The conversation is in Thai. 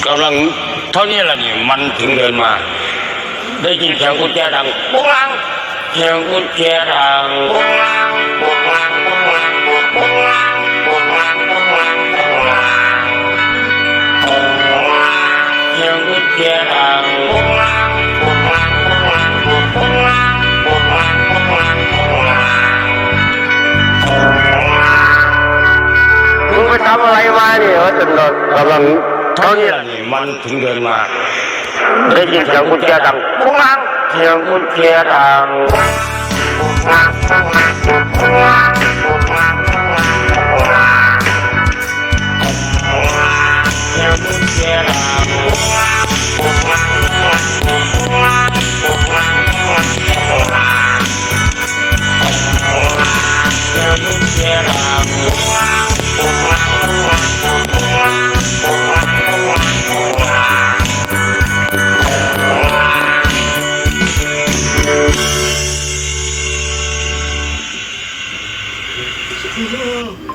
กำลังเท่านี้แหละนี่มันถึงเดินมาได้ยินเสียงกุญแจดังปุ้งลังเสียงกุญแจดังปุ้งลังปุ้งลังปุ้งลังปุ้งลังปุ้งลังปุ้งลังปุ้งลังเสียงกุญแจดังปุ้งลังปุ้งลังปุ้งลังปุ้งลังปุ้งลังปุ้งลังปุ้งลังมึงไปทำอะไรมาเนี่ยว่าจนกำลังเท่านี้แหละนี่มันถึงเดินมาได้ยินเสียงกุญแจดังปุ้งลังเสียงกุญแจดังปุ้งลังปุ้งลังปุ้งลังปุ้งลังปุ้งลังปุ้งลังเสียงกุญแจดังปุ้งลังปุ้งลังปุ้งลังปุ้งลังปุ้งลังปุ้งลังเสียงกุญแจดังปุ้งลังปุ้งลังปุ้งลังปุ้งลังปุ้งลังปุ้งลังปุ้งลัง